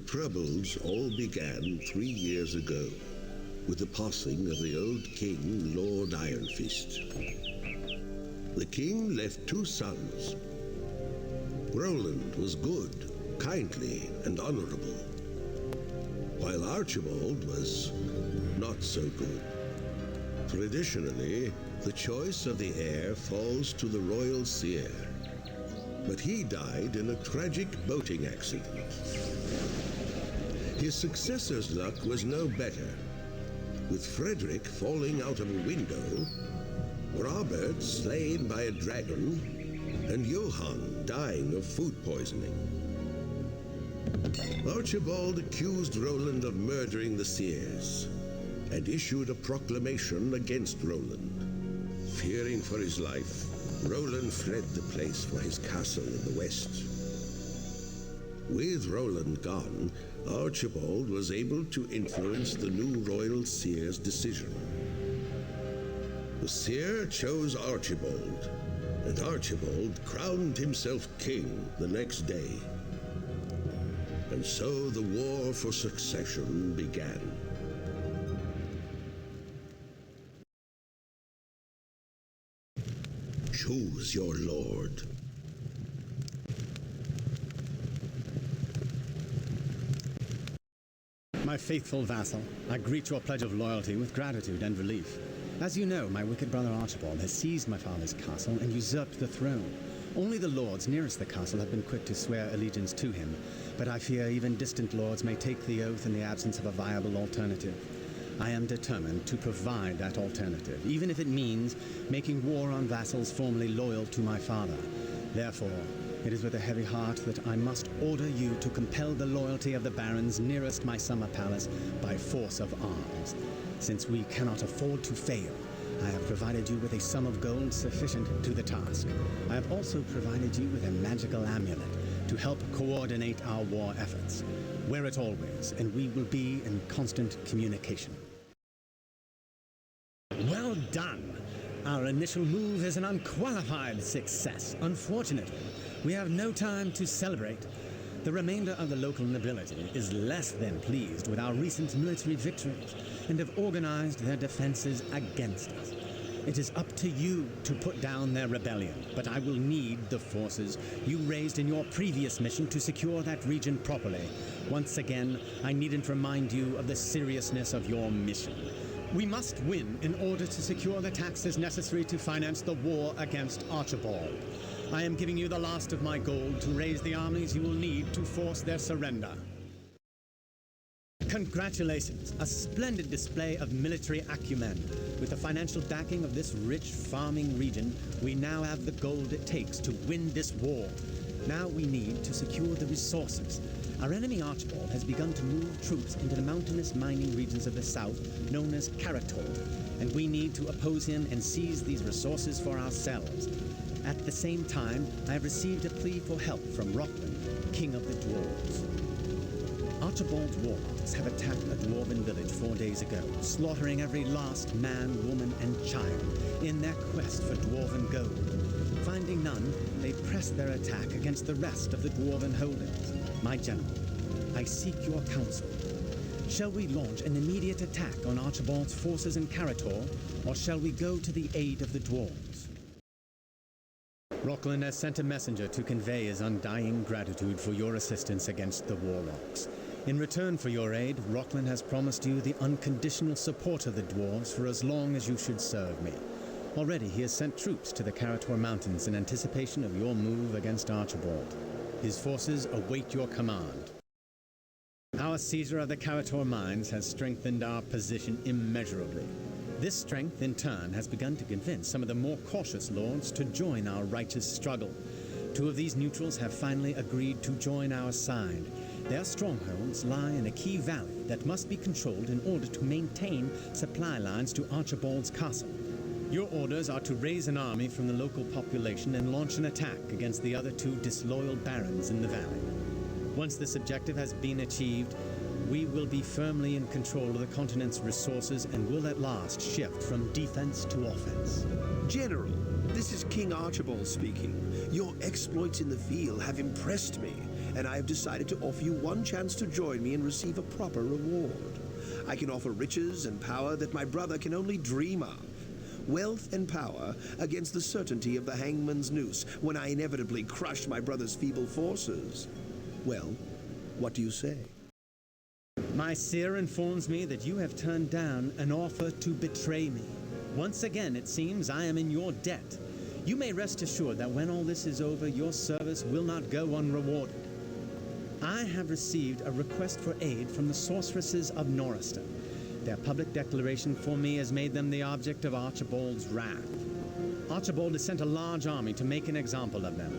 troubles all began 3 years ago, with the passing of the old king, Lord Ironfist. The king left 2 sons. Roland was good, kindly, and honorable, while Archibald was not so good. Traditionally, the choice of the heir falls to the royal seer, but he died in a tragic boating accident. His successor's luck was no better, with Frederick falling out of a window, Robert slain by a dragon, and Johann dying of food poisoning. Archibald accused Roland of murdering the seers and issued a proclamation against Roland. Fearing for his life, Roland fled the place for his castle in the west. With Roland gone, Archibald was able to influence the new royal seer's decision. The seer chose Archibald, and Archibald crowned himself king the next day. And so the war for succession began. Choose your lord. My faithful vassal, I greet your pledge of loyalty with gratitude and relief. As you know, my wicked brother Archibald has seized my father's castle and usurped the throne. Only the lords nearest the castle have been quick to swear allegiance to him, but I fear even distant lords may take the oath in the absence of a viable alternative. I am determined to provide that alternative, even if it means making war on vassals formerly loyal to my father. Therefore, it is with a heavy heart that I must order you to compel the loyalty of the barons nearest my summer palace by force of arms. Since we cannot afford to fail, I have provided you with a sum of gold sufficient to the task. I have also provided you with a magical amulet to help coordinate our war efforts. Wear it always, and we will be in constant communication. Well done! Our initial move is an unqualified success. Unfortunately, we have no time to celebrate. The remainder of the local nobility is less than pleased with our recent military victories and have organized their defenses against us. It is up to you to put down their rebellion, but I will need the forces you raised in your previous mission to secure that region properly. Once again, I needn't remind you of the seriousness of your mission. We must win in order to secure the taxes necessary to finance the war against Archibald. I am giving you the last of my gold to raise the armies you will need to force their surrender. Congratulations, a splendid display of military acumen. With the financial backing of this rich farming region, we now have the gold it takes to win this war. Now we need to secure the resources. Our enemy Archibald has begun to move troops into the mountainous mining regions of the south, known as Caratold, and we need to oppose him and seize these resources for ourselves. At the same time, I have received a plea for help from Rockland, king of the dwarves. Archibald's warlocks have attacked a dwarven village 4 days ago, slaughtering every last man, woman, and child in their quest for dwarven gold. Finding none, they press their attack against the rest of the dwarven holdings. My general, I seek your counsel. Shall we launch an immediate attack on Archibald's forces in Carator, or shall we go to the aid of the dwarves? Rockland has sent a messenger to convey his undying gratitude for your assistance against the warlocks. In return for your aid, Rockland has promised you the unconditional support of the dwarves for as long as you should serve me. Already he has sent troops to the Carator Mountains in anticipation of your move against Archibald. His forces await your command. Our seizure of the Carator mines has strengthened our position immeasurably. This strength, in turn, has begun to convince some of the more cautious lords to join our righteous struggle. 2 of these neutrals have finally agreed to join our side. Their strongholds lie in a key valley that must be controlled in order to maintain supply lines to Archibald's castle. Your orders are to raise an army from the local population and launch an attack against the other 2 disloyal barons in the valley. Once this objective has been achieved, we will be firmly in control of the continent's resources and will at last shift from defense to offense. General, this is King Archibald speaking. Your exploits in the field have impressed me, and I have decided to offer you one chance to join me and receive a proper reward. I can offer riches and power that my brother can only dream of. Wealth and power against the certainty of the hangman's noose when I inevitably crush my brother's feeble forces. Well, what do you say? My seer informs me that you have turned down an offer to betray me. Once again, it seems I am in your debt. You may rest assured that when all this is over, your service will not go unrewarded. I have received a request for aid from the sorceresses of Norriston. Their public declaration for me has made them the object of Archibald's wrath. Archibald has sent a large army to make an example of them.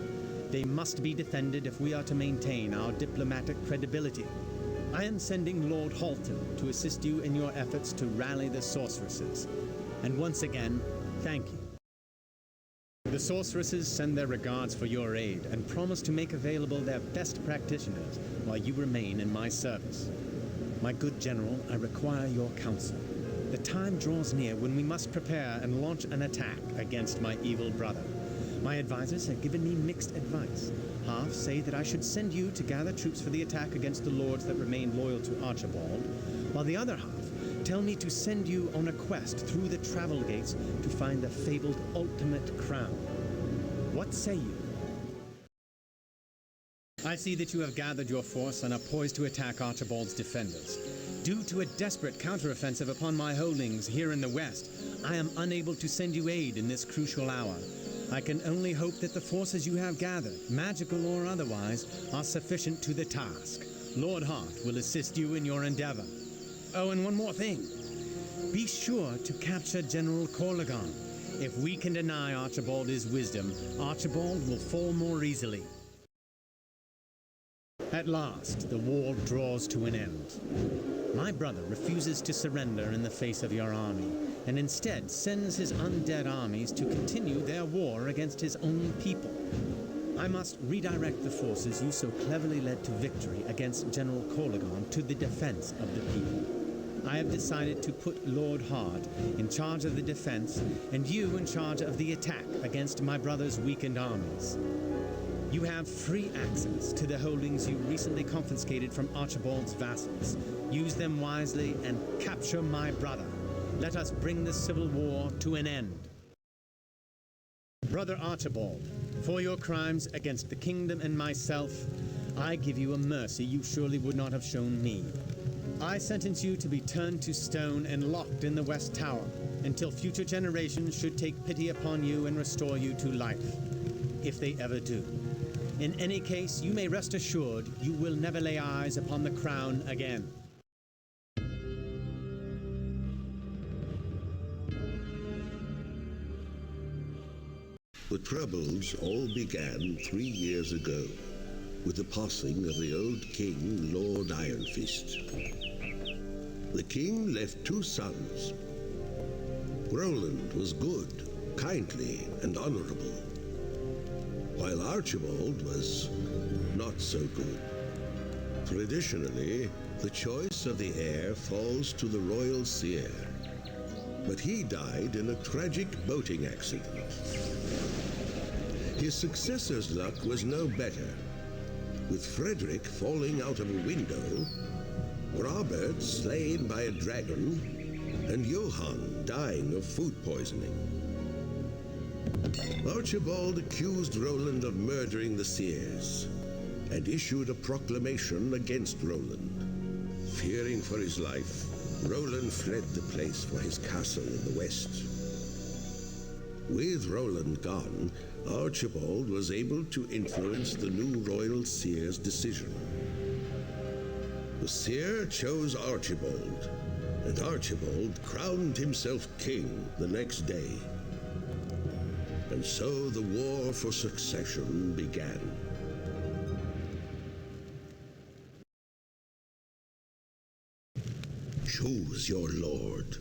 They must be defended if we are to maintain our diplomatic credibility. I am sending Lord Halton to assist you in your efforts to rally the sorceresses. And once again, thank you. The sorceresses send their regards for your aid and promise to make available their best practitioners while you remain in my service. My good general, I require your counsel. The time draws near when we must prepare and launch an attack against my evil brother. My advisors have given me mixed advice. Half say that I should send you to gather troops for the attack against the lords that remain loyal to Archibald, while the other half tell me to send you on a quest through the travel gates to find the fabled ultimate crown. What say you? I see that you have gathered your force and are poised to attack Archibald's defenders. Due to a desperate counteroffensive upon my holdings here in the west, I am unable to send you aid in this crucial hour. I can only hope that the forces you have gathered, magical or otherwise, are sufficient to the task. Lord Hart will assist you in your endeavor. Oh, and one more thing. Be sure to capture General Corlegon. If we can deny Archibald his wisdom, Archibald will fall more easily. At last, the war draws to an end. My brother refuses to surrender in the face of your army, and instead sends his undead armies to continue their war against his own people. I must redirect the forces you so cleverly led to victory against General Corlegon to the defense of the people. I have decided to put Lord Hart in charge of the defense and you in charge of the attack against my brother's weakened armies. You have free access to the holdings you recently confiscated from Archibald's vassals. Use them wisely and capture my brother. Let us bring this civil war to an end. Brother Archibald, for your crimes against the kingdom and myself, I give you a mercy you surely would not have shown me. I sentence you to be turned to stone and locked in the West Tower until future generations should take pity upon you and restore you to life, if they ever do. In any case, you may rest assured you will never lay eyes upon the crown again. The troubles all began 3 years ago, with the passing of the old king, Lord Ironfist. The king left 2 sons. Roland was good, kindly, and honorable, while Archibald was not so good. Traditionally, the choice of the heir falls to the royal seer, but he died in a tragic boating accident. His successor's luck was no better, with Frederick falling out of a window, Robert slain by a dragon, and Johann dying of food poisoning. Archibald accused Roland of murdering the seers, and issued a proclamation against Roland. Fearing for his life, Roland fled the place for his castle in the west. With Roland gone, Archibald was able to influence the new royal seer's decision. The seer chose Archibald, and Archibald crowned himself king the next day. And so the war for succession began. Choose your lord.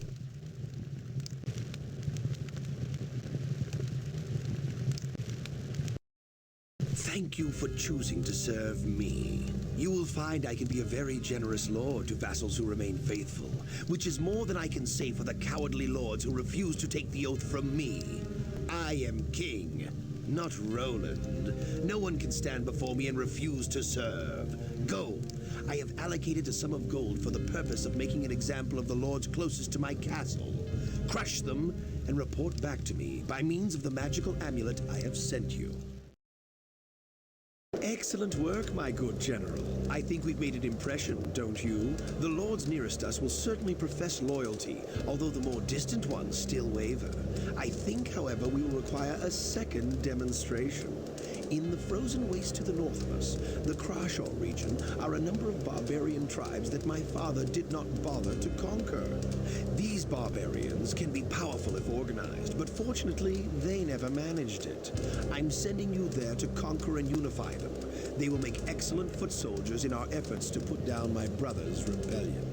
Thank you for choosing to serve me. You will find I can be a very generous lord to vassals who remain faithful, which is more than I can say for the cowardly lords who refuse to take the oath from me. I am king, not Roland. No one can stand before me and refuse to serve. Go! I have allocated a sum of gold for the purpose of making an example of the lords closest to my castle. Crush them and report back to me by means of the magical amulet I have sent you. Excellent work, my good general. I think we've made an impression, don't you? The lords nearest us will certainly profess loyalty, although the more distant ones still waver. I think, however, we will require a second demonstration. In the frozen waste to the north of us, the Crashaw region, are a number of barbarian tribes that my father did not bother to conquer. These barbarians can be powerful if organized, but fortunately, they never managed it. I'm sending you there to conquer and unify them. They will make excellent foot soldiers in our efforts to put down my brother's rebellion.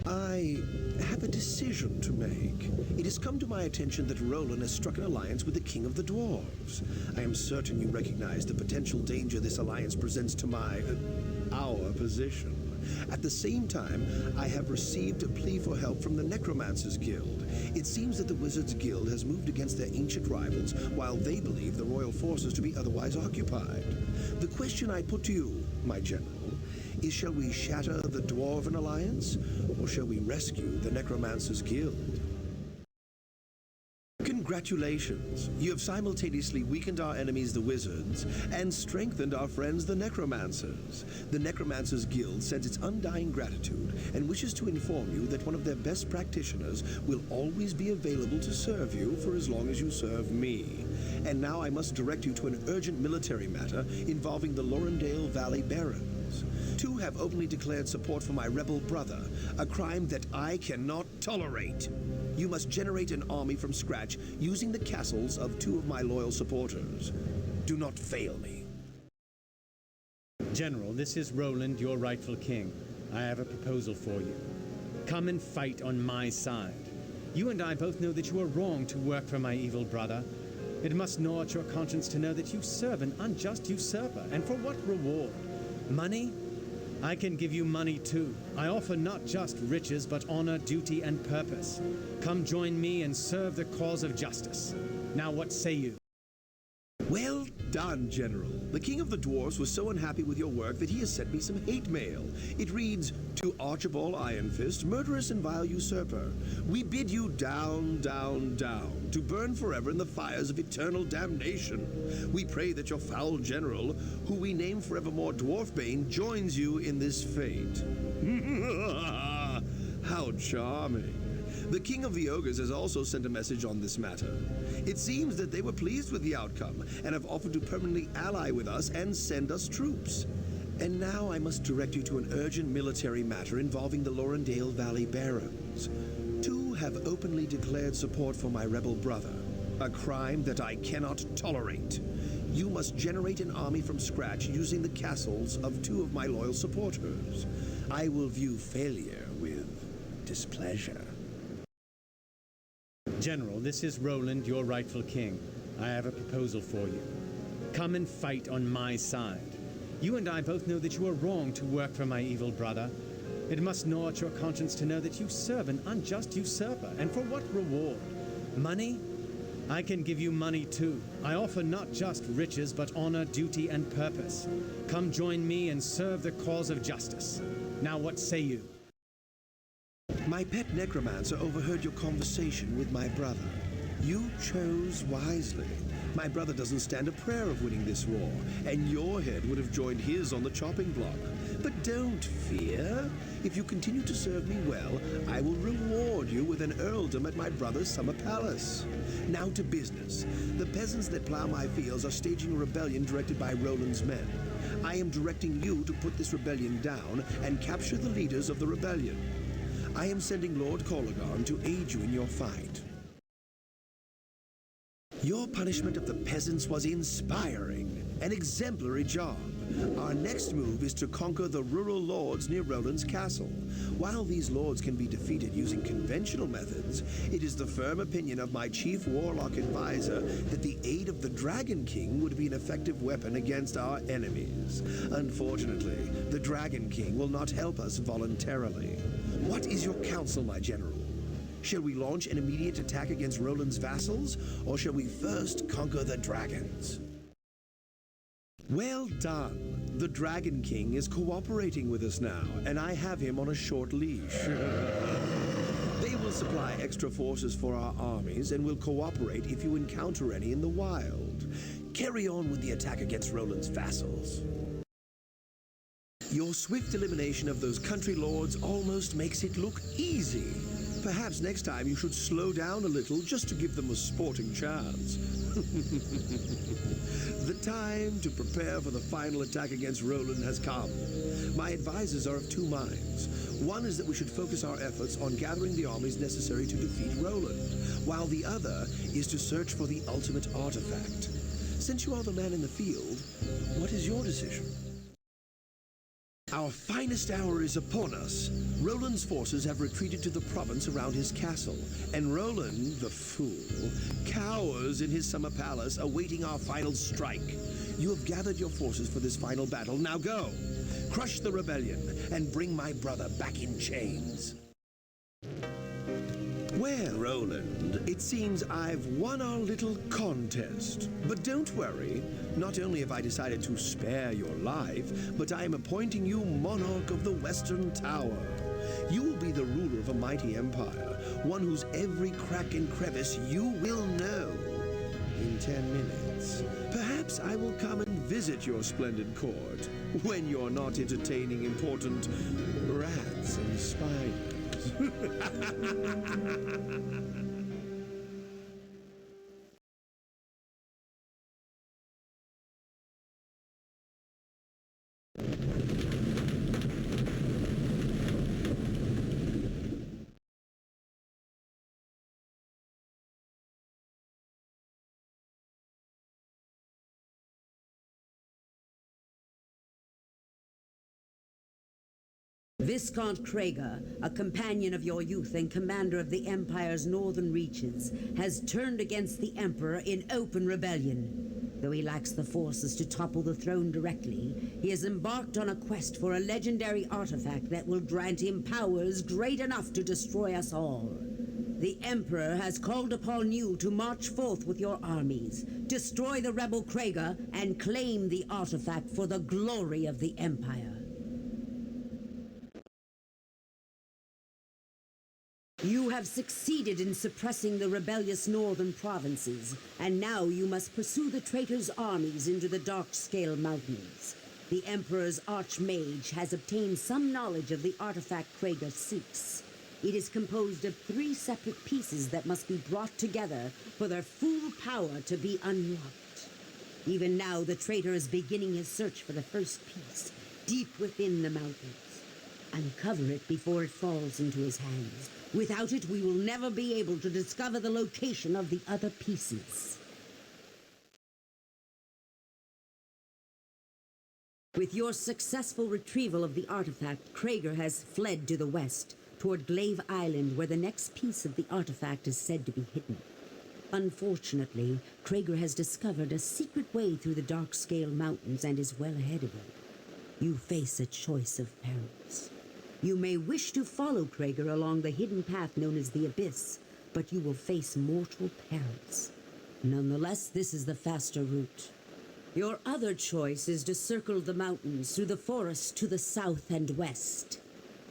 I have a decision to make. It has come to my attention that Roland has struck an alliance with the King of the Dwarves. I am certain you recognize the potential danger this alliance presents to our position. At the same time, I have received a plea for help from the Necromancers Guild. It seems that the Wizards Guild has moved against their ancient rivals, while they believe the royal forces to be otherwise occupied. The question I put to you, my general, is shall we shatter the Dwarven Alliance, or shall we rescue the Necromancers Guild? Congratulations! You have simultaneously weakened our enemies, the Wizards, and strengthened our friends, the Necromancers. The Necromancers Guild sends its undying gratitude and wishes to inform you that one of their best practitioners will always be available to serve you for as long as you serve me. And now I must direct you to an urgent military matter involving the Lorendale Valley Barons. Two have openly declared support for my rebel brother, a crime that I cannot tolerate. You must generate an army from scratch using the castles of two of my loyal supporters. Do not fail me. General, this is Roland, your rightful king. I have a proposal for you. Come and fight on my side. You and I both know that you are wrong to work for my evil brother. It must gnaw at your conscience to know that you serve an unjust usurper. And for what reward? Money? I can give you money too. I offer not just riches, but honor, duty, and purpose. Come join me and serve the cause of justice. Now what say you? Well done, General. The King of the Dwarves was so unhappy with your work that he has sent me some hate mail. It reads, "To Archibald Ironfist, murderous and vile usurper, we bid you down, down, down, to burn forever in the fires of eternal damnation. We pray that your foul general, who we name forevermore Dwarfbane, joins you in this fate." How charming. The King of the Ogres has also sent a message on this matter. It seems that they were pleased with the outcome and have offered to permanently ally with us and send us troops. And now I must direct you to an urgent military matter involving the Lorendale Valley Barons. Two have openly declared support for my rebel brother, a crime that I cannot tolerate. You must generate an army from scratch using the castles of two of my loyal supporters. I will view failure with displeasure. General, this is Roland, your rightful king. I have a proposal for you. Come and fight on my side. You and I both know that you are wrong to work for my evil brother. It must gnaw at your conscience to know that you serve an unjust usurper. And for what reward? Money? I can give you money too. I offer not just riches, but honor, duty, and purpose. Come join me and serve the cause of justice. Now what say you? My pet necromancer overheard your conversation with my brother. You chose wisely. My brother doesn't stand a prayer of winning this war, and your head would have joined his on the chopping block. But don't fear. If you continue to serve me well, I will reward you with an earldom at my brother's summer palace. Now to business. The peasants that plow my fields are staging a rebellion directed by Roland's men. I am directing you to put this rebellion down and capture the leaders of the rebellion. I am sending Lord Colligarn to aid you in your fight. Your punishment of the peasants was inspiring. An exemplary job. Our next move is to conquer the rural lords near Roland's castle. While these lords can be defeated using conventional methods, it is the firm opinion of my chief warlock advisor that the aid of the Dragon King would be an effective weapon against our enemies. Unfortunately, the Dragon King will not help us voluntarily. What is your counsel, my general? Shall we launch an immediate attack against Roland's vassals, or shall we first conquer the dragons? Well done. The Dragon King is cooperating with us now, and I have him on a short leash. They will supply extra forces for our armies and will cooperate if you encounter any in the wild. Carry on with the attack against Roland's vassals. Your swift elimination of those country lords almost makes it look easy. Perhaps next time you should slow down a little just to give them a sporting chance. The time to prepare for the final attack against Roland has come. My advisors are of two minds. One is that we should focus our efforts on gathering the armies necessary to defeat Roland, while the other is to search for the ultimate artifact. Since you are the man in the field, what is your decision? Our finest hour is upon us. Roland's forces have retreated to the province around his castle, and Roland, the fool, cowers in his summer palace awaiting our final strike. You have gathered your forces for this final battle. Now go! Crush the rebellion and bring my brother back in chains. Well, Roland, it seems I've won our little contest. But don't worry, not only have I decided to spare your life, but I am appointing you monarch of the Western Tower. You will be the ruler of a mighty empire, one whose every crack and crevice you will know. In 10 minutes, perhaps I will come and visit your splendid court, when you're not entertaining important rats and spiders. Viscount Krager, a companion of your youth and commander of the Empire's northern reaches, has turned against the Emperor in open rebellion. Though he lacks the forces to topple the throne directly, he has embarked on a quest for a legendary artifact that will grant him powers great enough to destroy us all. The Emperor has called upon you to march forth with your armies, destroy the rebel Krager, and claim the artifact for the glory of the Empire. You have succeeded in suppressing the rebellious northern provinces, and now you must pursue the traitor's armies into the Darkscale Mountains. The Emperor's Archmage has obtained some knowledge of the artifact Krager seeks. It is composed of 3 separate pieces that must be brought together for their full power to be unlocked. Even now, the traitor is beginning his search for the first piece, deep within the mountains. Uncover it before it falls into his hands. Without it, we will never be able to discover the location of the other pieces. With your successful retrieval of the artifact, Krager has fled to the west, toward Glaive Island, where the next piece of the artifact is said to be hidden. Unfortunately, Krager has discovered a secret way through the Darkscale Mountains and is well ahead of him. You face a choice of perils. You may wish to follow Krager along the hidden path known as the Abyss, but you will face mortal perils. Nonetheless, this is the faster route. Your other choice is to circle the mountains through the forests to the south and west.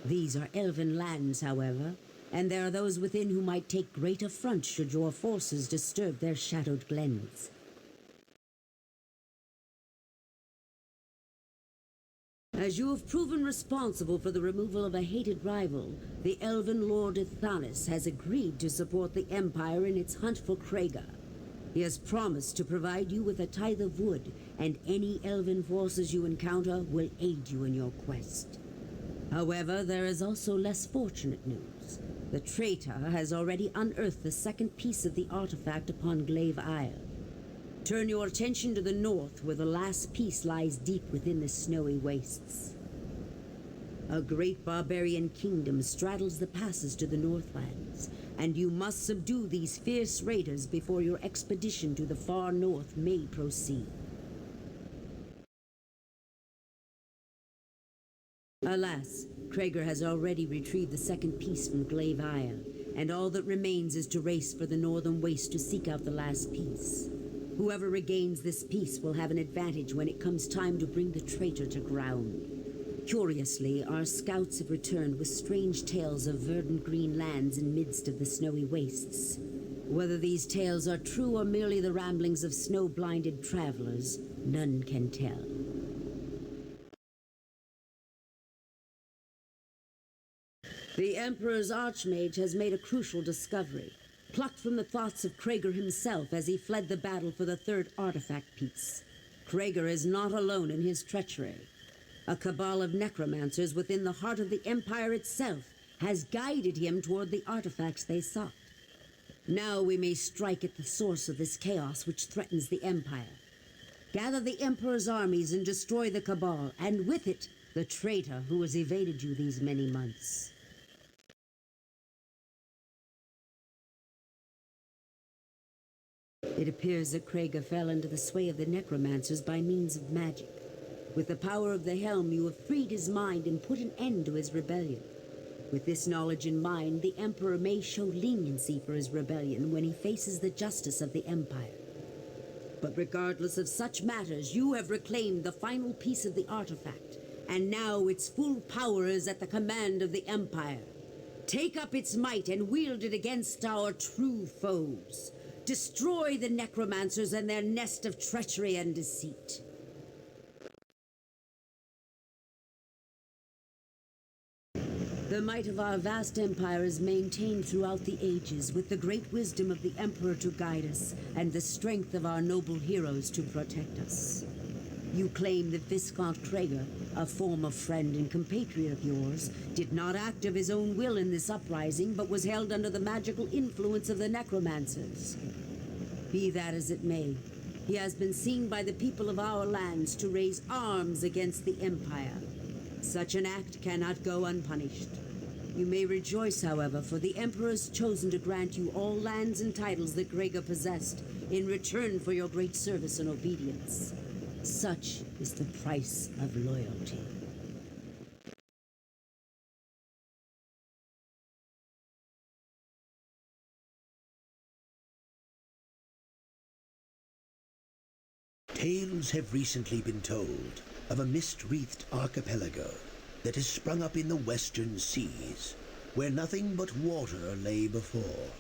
These are elven lands, however, and there are those within who might take great affront should your forces disturb their shadowed glens. As you have proven responsible for the removal of a hated rival, the elven Lord Ithanis has agreed to support the Empire in its hunt for Krager. He has promised to provide you with a tithe of wood, and any elven forces you encounter will aid you in your quest. However, there is also less fortunate news. The traitor has already unearthed the second piece of the artifact upon Glaive Isle. Turn your attention to the north, where the last piece lies deep within the snowy wastes. A great barbarian kingdom straddles the passes to the Northlands, and you must subdue these fierce raiders before your expedition to the far north may proceed. Alas, Krager has already retrieved the second piece from Glaive Isle, and all that remains is to race for the northern waste to seek out the last piece. Whoever regains this piece will have an advantage when it comes time to bring the traitor to ground. Curiously, our scouts have returned with strange tales of verdant green lands in midst of the snowy wastes. Whether these tales are true or merely the ramblings of snow-blinded travelers, none can tell. The Emperor's Archmage has made a crucial discovery, plucked from the thoughts of Krager himself as he fled the battle for the third artifact piece. Krager is not alone in his treachery. A cabal of necromancers within the heart of the Empire itself has guided him toward the artifacts they sought. Now we may strike at the source of this chaos which threatens the Empire. Gather the Emperor's armies and destroy the cabal, and with it, the traitor who has evaded you these many months. It appears that Krager fell into the sway of the necromancers by means of magic. With the power of the helm, you have freed his mind and put an end to his rebellion. With this knowledge in mind, the Emperor may show leniency for his rebellion when he faces the justice of the Empire. But regardless of such matters, you have reclaimed the final piece of the artifact, and now its full power is at the command of the Empire. Take up its might and wield it against our true foes. Destroy the necromancers and their nest of treachery and deceit. The might of our vast empire is maintained throughout the ages, with the great wisdom of the Emperor to guide us, and the strength of our noble heroes to protect us. You claim that Viscount Krager, a former friend and compatriot of yours, did not act of his own will in this uprising, but was held under the magical influence of the necromancers. Be that as it may, he has been seen by the people of our lands to raise arms against the Empire. Such an act cannot go unpunished. You may rejoice, however, for the Emperor has chosen to grant you all lands and titles that Krager possessed in return for your great service and obedience. Such is the price of loyalty. Tales have recently been told of a mist-wreathed archipelago that has sprung up in the western seas, where nothing but water lay before.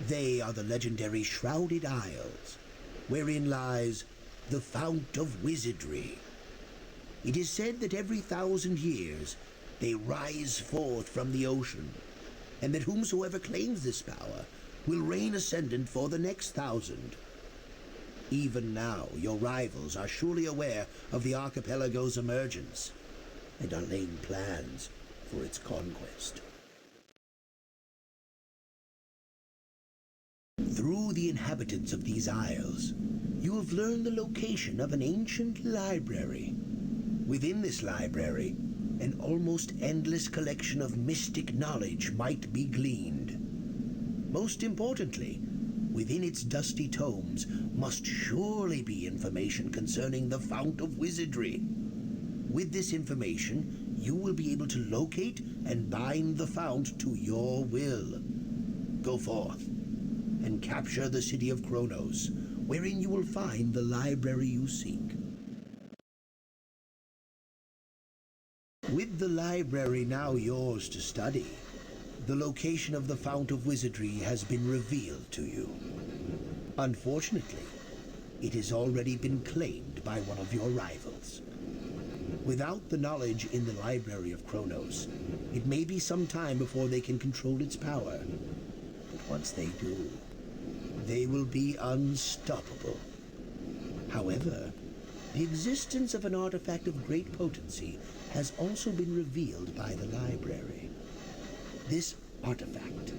They are the legendary Shrouded Isles, wherein lies the Fount of Wizardry. It is said that every 1,000 years they rise forth from the ocean, and that whomsoever claims this power will reign ascendant for the next 1,000. Even now, your rivals are surely aware of the archipelago's emergence and are laying plans for its conquest. Through the inhabitants of these isles, you have learned the location of an ancient library. Within this library, an almost endless collection of mystic knowledge might be gleaned. Most importantly, within its dusty tomes must surely be information concerning the Fount of Wizardry. With this information, you will be able to locate and bind the Fount to your will. Go forth and capture the city of Kronos, wherein you will find the library you seek. With the library now yours to study, the location of the Fount of Wizardry has been revealed to you. Unfortunately, it has already been claimed by one of your rivals. Without the knowledge in the Library of Kronos, it may be some time before they can control its power. But once they do, they will be unstoppable. However, the existence of an artifact of great potency has also been revealed by the library. This artifact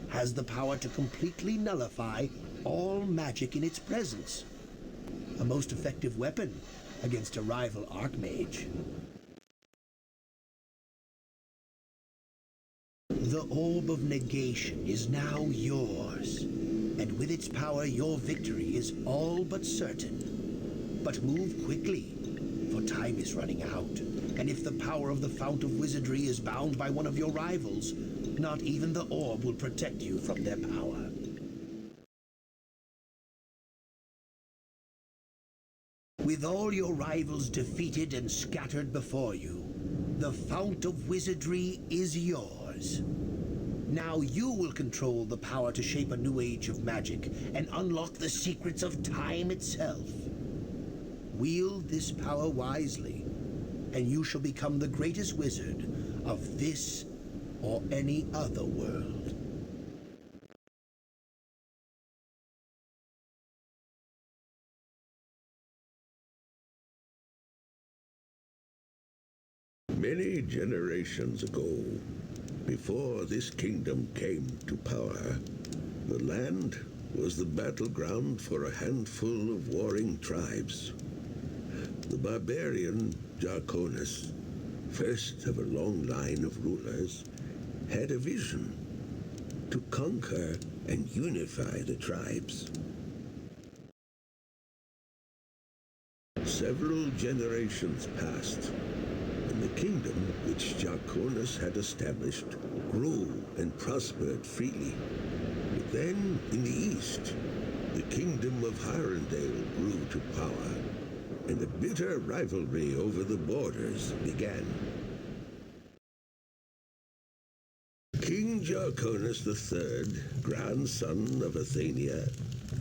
has the power to completely nullify all magic in its presence. A most effective weapon against a rival archmage. The Orb of Negation is now yours, and with its power your victory is all but certain. But move quickly, for time is running out, and if the power of the Fount of Wizardry is bound by one of your rivals, Not even the orb will protect you from their power. With all your rivals defeated and scattered before you, the fount of wizardry is yours. Now you will control the power to shape a new age of magic and unlock the secrets of time itself. Wield this power wisely, and you shall become the greatest wizard of this or any other world. Many generations ago, before this kingdom came to power, the land was the battleground for a handful of warring tribes. The barbarian Jarkonis, first of a long line of rulers, had a vision to conquer and unify the tribes. Several generations passed, and the kingdom which Jarkonis had established grew and prospered freely. But then, in the east, the kingdom of Harendale grew to power, and a bitter rivalry over the borders began. King Jarkonis III, grandson of Athenia,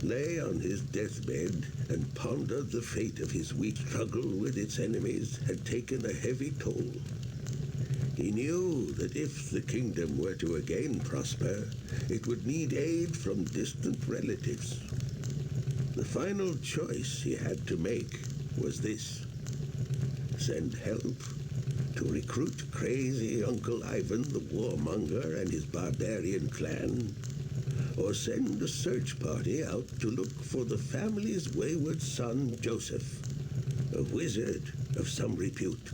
lay on his deathbed and pondered the fate of his weak struggle with its enemies had taken a heavy toll. He knew that if the kingdom were to again prosper, it would need aid from distant relatives. The final choice he had to make was this: send help to recruit crazy Uncle Ivan the warmonger and his barbarian clan, or send a search party out to look for the family's wayward son Joseph, a wizard of some repute.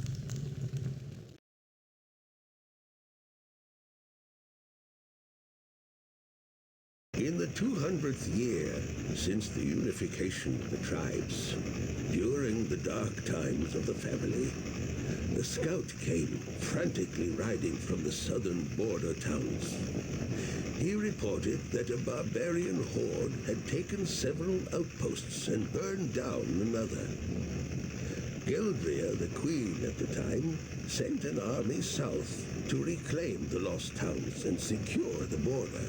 In the 200th year since the unification of the tribes, during the dark times of the family, the scout came frantically riding from the southern border towns. He reported that a barbarian horde had taken several outposts and burned down another. Geldria, the queen at the time, sent an army south to reclaim the lost towns and secure the border.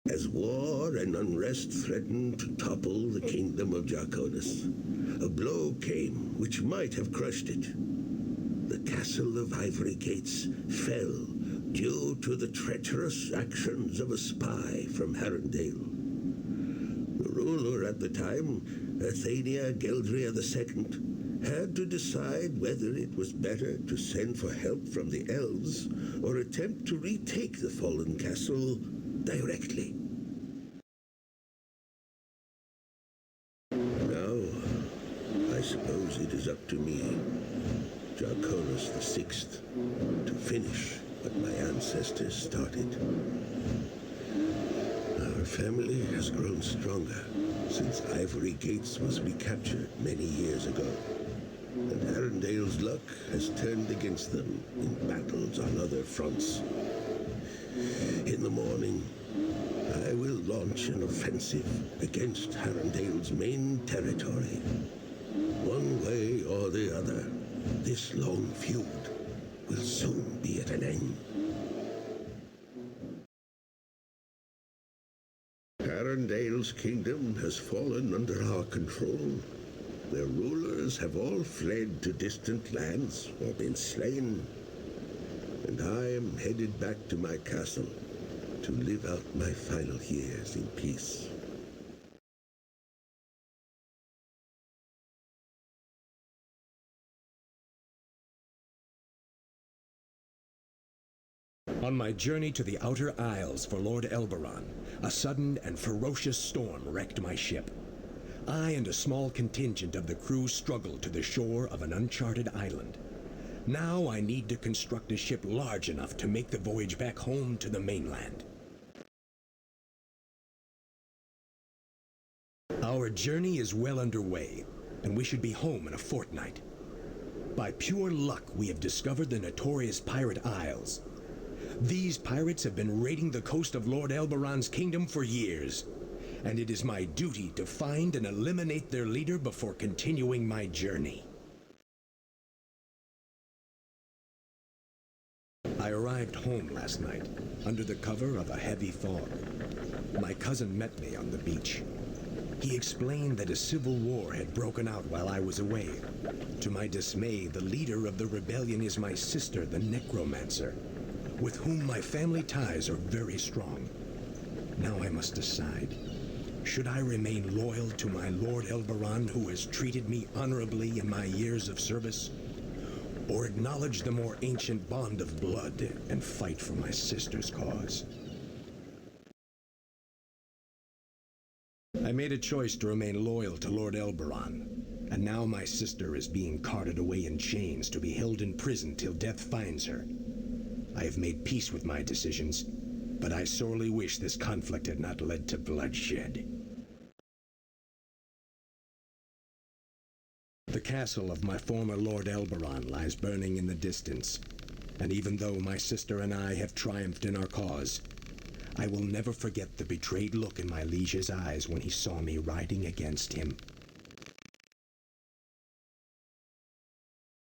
As war and unrest threatened to topple the kingdom of Jarkonis, a blow came which might have crushed it. The castle of Ivory Gates fell due to the treacherous actions of a spy from Harendale. The ruler at the time, Athenia Geldria II, had to decide whether it was better to send for help from the elves or attempt to retake the fallen castle directly. Now, I suppose it is up to me, Jarkonis VI, to finish what my ancestors started. Our family has grown stronger since Ivory Gates was recaptured many years ago, and Harendale's luck has turned against them in battles on other fronts. In the morning, I will launch an offensive against Harendale's main territory. One way or the other, this long feud will soon be at an end. Harendale's kingdom has fallen under our control. Their rulers have all fled to distant lands or been slain. And I am headed back to my castle to live out my final years in peace. On my journey to the Outer Isles for Lord Elberon, a sudden and ferocious storm wrecked my ship. I and a small contingent of the crew struggled to the shore of an uncharted island. Now I need to construct a ship large enough to make the voyage back home to the mainland. Our journey is well underway, and we should be home in a fortnight. By pure luck, we have discovered the notorious Pirate Isles. These pirates have been raiding the coast of Lord Elberon's kingdom for years, and it is my duty to find and eliminate their leader before continuing my journey. I arrived home last night, under the cover of a heavy fog. My cousin met me on the beach. He explained that a civil war had broken out while I was away. To my dismay, the leader of the rebellion is my sister, the Necromancer, with whom my family ties are very strong. Now I must decide. Should I remain loyal to my Lord Elberon, who has treated me honorably in my years of service, or acknowledge the more ancient bond of blood and fight for my sister's cause? I made a choice to remain loyal to Lord Elberon, and now my sister is being carted away in chains to be held in prison till death finds her. I have made peace with my decisions, but I sorely wish this conflict had not led to bloodshed. The castle of my former Lord Elberon lies burning in the distance, and even though my sister and I have triumphed in our cause, I will never forget the betrayed look in my liege's eyes when he saw me riding against him.